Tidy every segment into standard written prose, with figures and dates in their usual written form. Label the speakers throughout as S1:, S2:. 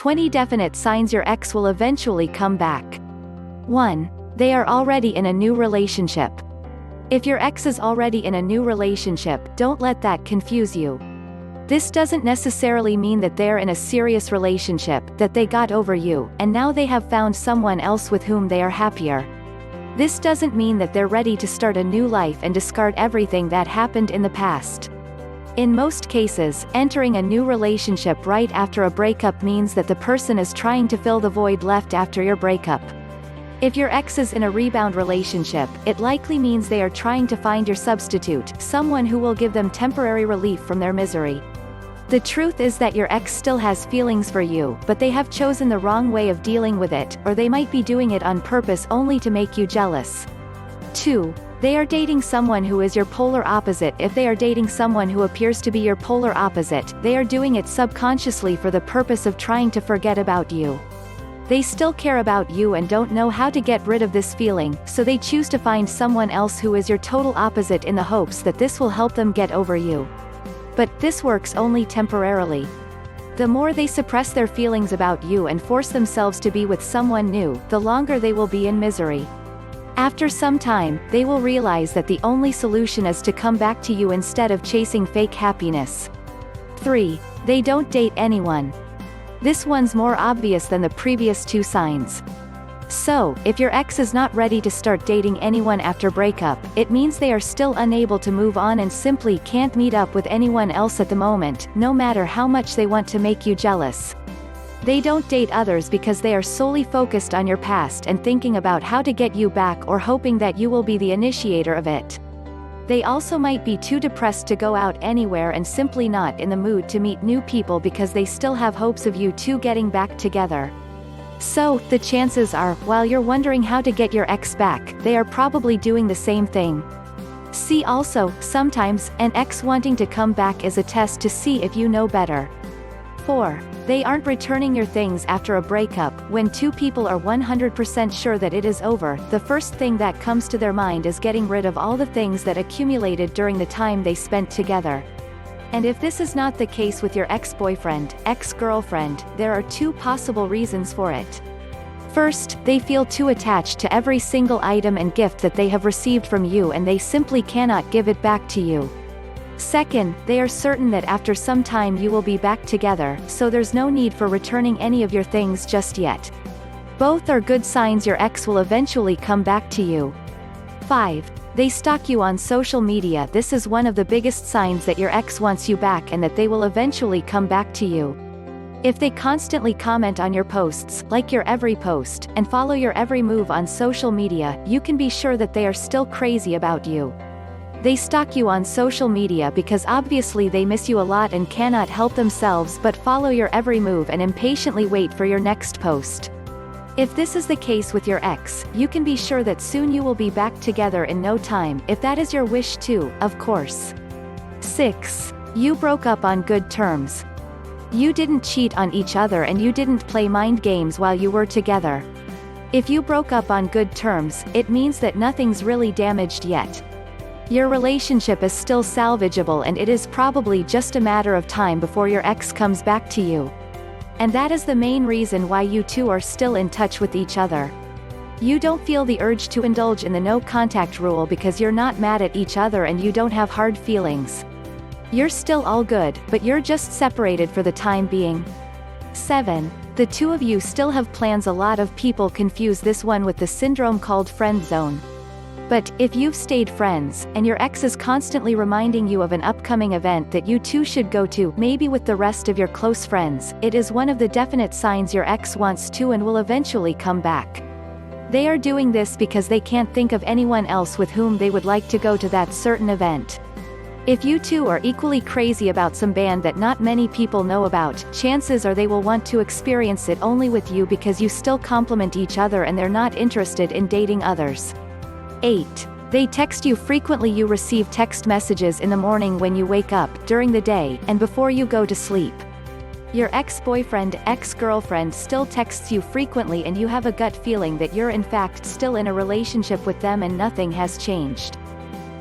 S1: 20 definite signs your ex will eventually come back. 1. They are already in a new relationship. If your ex is already in a new relationship, don't let that confuse you. This doesn't necessarily mean that they're in a serious relationship, that they got over you, and now they have found someone else with whom they are happier. This doesn't mean that they're ready to start a new life and discard everything that happened in the past. In most cases, entering a new relationship right after a breakup means that the person is trying to fill the void left after your breakup. If your ex is in a rebound relationship, it likely means they are trying to find your substitute, someone who will give them temporary relief from their misery. The truth is that your ex still has feelings for you, but they have chosen the wrong way of dealing with it, or they might be doing it on purpose only to make you jealous. 2. They are dating someone who is your polar opposite. If they are dating someone who appears to be your polar opposite, they are doing it subconsciously for the purpose of trying to forget about you. They still care about you and don't know how to get rid of this feeling, so they choose to find someone else who is your total opposite in the hopes that this will help them get over you. But this works only temporarily. The more they suppress their feelings about you and force themselves to be with someone new, the longer they will be in misery. After some time, they will realize that the only solution is to come back to you instead of chasing fake happiness. 3. They don't date anyone. This one's more obvious than the previous 2 signs. So, if your ex is not ready to start dating anyone after breakup, it means they are still unable to move on and simply can't meet up with anyone else at the moment, no matter how much they want to make you jealous. They don't date others because they are solely focused on your past and thinking about how to get you back or hoping that you will be the initiator of it. They also might be too depressed to go out anywhere and simply not in the mood to meet new people because they still have hopes of you two getting back together. So, the chances are, while you're wondering how to get your ex back, they are probably doing the same thing. See also, sometimes, an ex wanting to come back is a test to see if you know better. 4. They aren't returning your things after a breakup. When two people are 100% sure that it is over, the first thing that comes to their mind is getting rid of all the things that accumulated during the time they spent together. And if this is not the case with your ex-boyfriend, ex-girlfriend, there are 2 possible reasons for it. First, they feel too attached to every single item and gift that they have received from you and they simply cannot give it back to you. Second, they are certain that after some time you will be back together, so there's no need for returning any of your things just yet. Both are good signs your ex will eventually come back to you. 5. They stalk you on social media. This is one of the biggest signs that your ex wants you back and that they will eventually come back to you. If they constantly comment on your posts, like your every post, and follow your every move on social media, you can be sure that they are still crazy about you. They stalk you on social media because obviously they miss you a lot and cannot help themselves but follow your every move and impatiently wait for your next post. If this is the case with your ex, you can be sure that soon you will be back together in no time, if that is your wish too, of course. 6. You broke up on good terms. You didn't cheat on each other and you didn't play mind games while you were together. If you broke up on good terms, it means that nothing's really damaged yet. Your relationship is still salvageable and it is probably just a matter of time before your ex comes back to you. And that is the main reason why you two are still in touch with each other. You don't feel the urge to indulge in the no contact rule because you're not mad at each other and you don't have hard feelings. You're still all good, but you're just separated for the time being. 7. The two of you still have plans. A lot of people confuse this one with the syndrome called friend zone. But, if you've stayed friends, and your ex is constantly reminding you of an upcoming event that you two should go to, maybe with the rest of your close friends, it is one of the definite signs your ex wants to and will eventually come back. They are doing this because they can't think of anyone else with whom they would like to go to that certain event. If you two are equally crazy about some band that not many people know about, chances are they will want to experience it only with you because you still compliment each other and they're not interested in dating others. 8. They text you frequently. You receive text messages in the morning when you wake up, during the day, and before you go to sleep. Your ex-boyfriend, ex-girlfriend still texts you frequently and you have a gut feeling that you're in fact still in a relationship with them and nothing has changed.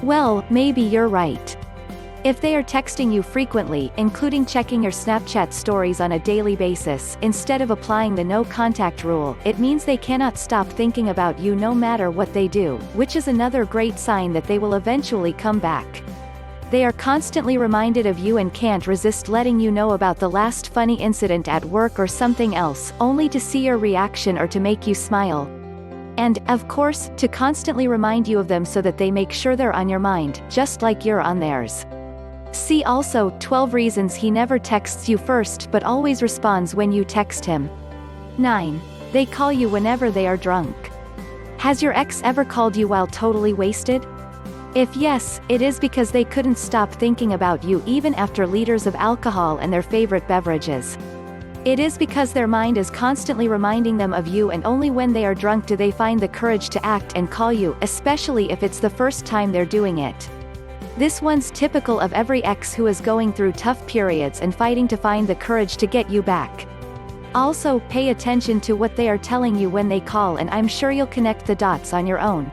S1: Well, maybe you're right. If they are texting you frequently, including checking your Snapchat stories on a daily basis, instead of applying the no contact rule, it means they cannot stop thinking about you no matter what they do, which is another great sign that they will eventually come back. They are constantly reminded of you and can't resist letting you know about the last funny incident at work or something else, only to see your reaction or to make you smile. And, of course, to constantly remind you of them so that they make sure they're on your mind, just like you're on theirs. See also, 12 reasons he never texts you first but always responds when you text him. 9. They call you whenever they are drunk. Has your ex ever called you while totally wasted? If yes, it is because they couldn't stop thinking about you even after liters of alcohol and their favorite beverages. It is because their mind is constantly reminding them of you, and only when they are drunk do they find the courage to act and call you, especially if it's the first time they're doing it. This one's typical of every ex who is going through tough periods and fighting to find the courage to get you back. Also, pay attention to what they are telling you when they call, and I'm sure you'll connect the dots on your own.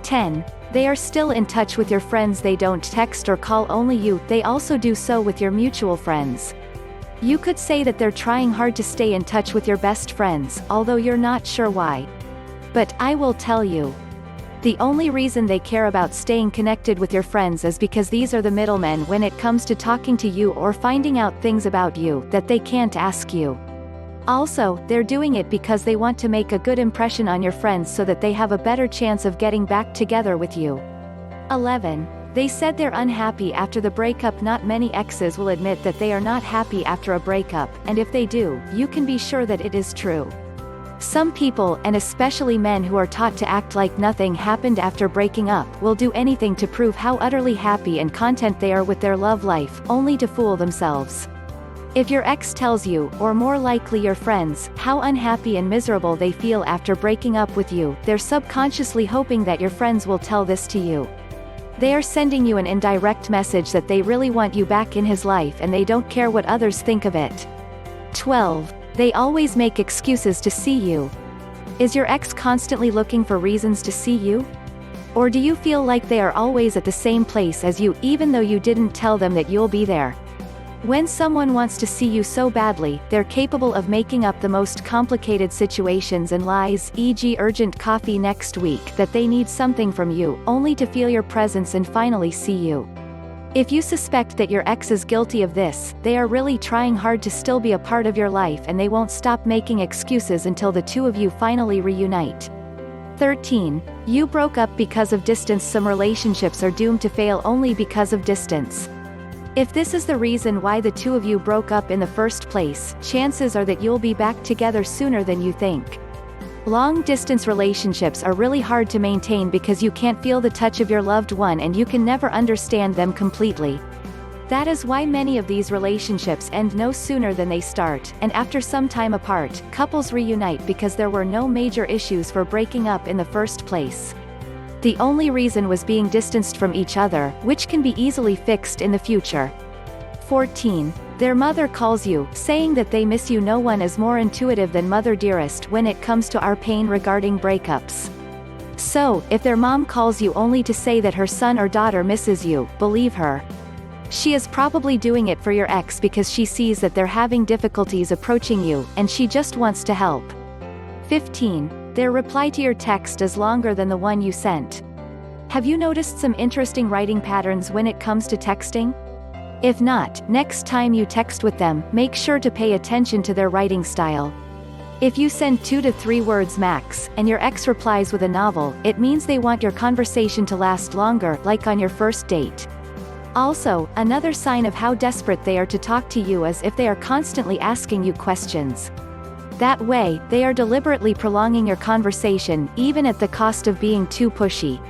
S1: 10. They are still in touch with your friends. They don't text or call only you, they also do so with your mutual friends. You could say that they're trying hard to stay in touch with your best friends, although you're not sure why. But I will tell you. The only reason they care about staying connected with your friends is because these are the middlemen when it comes to talking to you or finding out things about you that they can't ask you. Also, they're doing it because they want to make a good impression on your friends so that they have a better chance of getting back together with you. 11. They said they're unhappy after the breakup. Not many exes will admit that they are not happy after a breakup, and if they do, you can be sure that it is true. Some people, and especially men who are taught to act like nothing happened after breaking up, will do anything to prove how utterly happy and content they are with their love life, only to fool themselves. If your ex tells you, or more likely your friends, how unhappy and miserable they feel after breaking up with you, they're subconsciously hoping that your friends will tell this to you. They are sending you an indirect message that they really want you back in his life and they don't care what others think of it. 12. They always make excuses to see you. Is your ex constantly looking for reasons to see you? Or do you feel like they are always at the same place as you, even though you didn't tell them that you'll be there? When someone wants to see you so badly, they're capable of making up the most complicated situations and lies, e.g. urgent coffee next week, that they need something from you, only to feel your presence and finally see you. If you suspect that your ex is guilty of this, they are really trying hard to still be a part of your life, and they won't stop making excuses until the two of you finally reunite. 13. You broke up because of distance. Some relationships are doomed to fail only because of distance. If this is the reason why the two of you broke up in the first place, chances are that you'll be back together sooner than you think. Long-distance relationships are really hard to maintain because you can't feel the touch of your loved one and you can never understand them completely. That is why many of these relationships end no sooner than they start, and after some time apart, couples reunite because there were no major issues for breaking up in the first place. The only reason was being distanced from each other, which can be easily fixed in the future. 14. Their mother calls you, saying that they miss you. No one is more intuitive than Mother Dearest when it comes to our pain regarding breakups. So, if their mom calls you only to say that her son or daughter misses you, believe her. She is probably doing it for your ex because she sees that they're having difficulties approaching you, and she just wants to help. 15. Their reply to your text is longer than the one you sent. Have you noticed some interesting writing patterns when it comes to texting? If not, next time you text with them, make sure to pay attention to their writing style. If you send 2 to 3 words max, and your ex replies with a novel, it means they want your conversation to last longer, like on your first date. Also, another sign of how desperate they are to talk to you is if they are constantly asking you questions. That way, they are deliberately prolonging your conversation, even at the cost of being too pushy.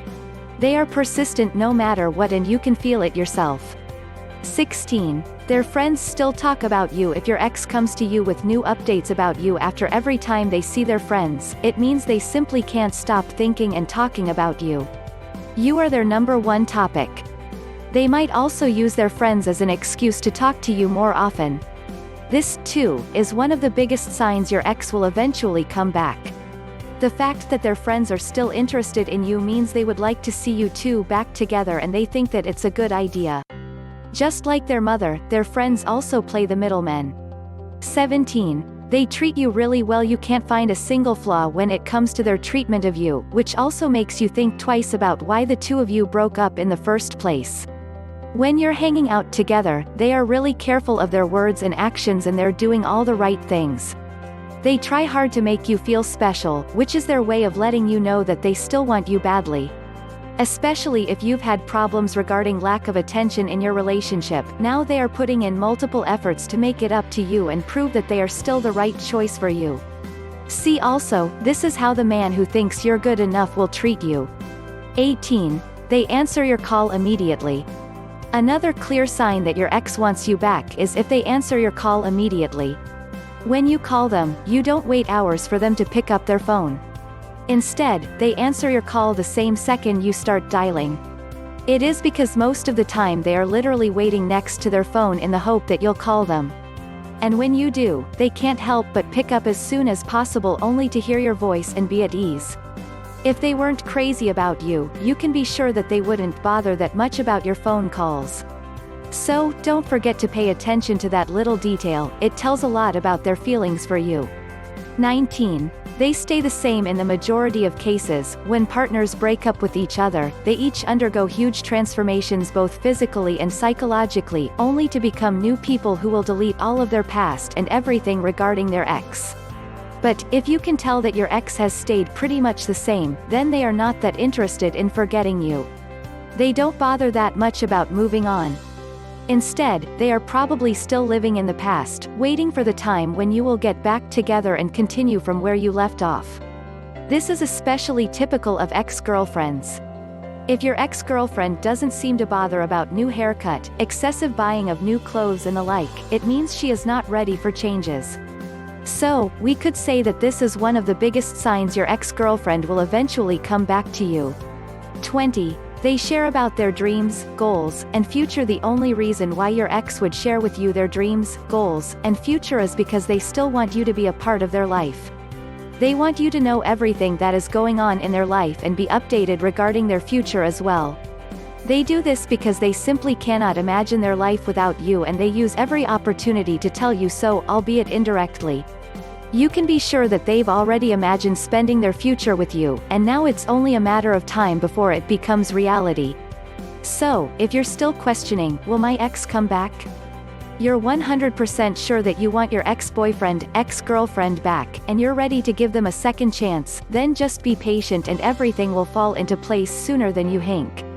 S1: They are persistent no matter what, and you can feel it yourself. 16. Their friends still talk about you. If your ex comes to you with new updates about you after every time they see their friends, it means they simply can't stop thinking and talking about you. You are their number one topic. They might also use their friends as an excuse to talk to you more often. This, too, is one of the biggest signs your ex will eventually come back. The fact that their friends are still interested in you means they would like to see you two back together, and they think that it's a good idea. Just like their mother, their friends also play the middlemen. 17. They treat you really well. You can't find a single flaw when it comes to their treatment of you, which also makes you think twice about why the two of you broke up in the first place. When you're hanging out together, they are really careful of their words and actions, and they're doing all the right things. They try hard to make you feel special, which is their way of letting you know that they still want you badly. Especially if you've had problems regarding lack of attention in your relationship, now they are putting in multiple efforts to make it up to you and prove that they are still the right choice for you. See also, this is how the man who thinks you're good enough will treat you. 18. They answer your call immediately. Another clear sign that your ex wants you back is if they answer your call immediately. When you call them, you don't wait hours for them to pick up their phone. Instead, they answer your call the same second you start dialing. It is because most of the time they are literally waiting next to their phone in the hope that you'll call them. And when you do, they can't help but pick up as soon as possible, only to hear your voice and be at ease. If they weren't crazy about you, you can be sure that they wouldn't bother that much about your phone calls. So, don't forget to pay attention to that little detail. It tells a lot about their feelings for you. 19. They stay the same in the majority of cases. When partners break up with each other, they each undergo huge transformations both physically and psychologically, only to become new people who will delete all of their past and everything regarding their ex. But, if you can tell that your ex has stayed pretty much the same, then they are not that interested in forgetting you. They don't bother that much about moving on. Instead, they are probably still living in the past, waiting for the time when you will get back together and continue from where you left off. This is especially typical of ex-girlfriends. If your ex-girlfriend doesn't seem to bother about new haircut, excessive buying of new clothes and the like, it means she is not ready for changes. So, we could say that this is one of the biggest signs your ex-girlfriend will eventually come back to you. 20. They share about their dreams, goals, and future. The only reason why your ex would share with you their dreams, goals, and future is because they still want you to be a part of their life. They want you to know everything that is going on in their life and be updated regarding their future as well. They do this because they simply cannot imagine their life without you, and they use every opportunity to tell you so, albeit indirectly. You can be sure that they've already imagined spending their future with you, and now it's only a matter of time before it becomes reality. So, if you're still questioning, will my ex come back? You're 100% sure that you want your ex-boyfriend, ex-girlfriend back, and you're ready to give them a second chance, then just be patient and everything will fall into place sooner than you think.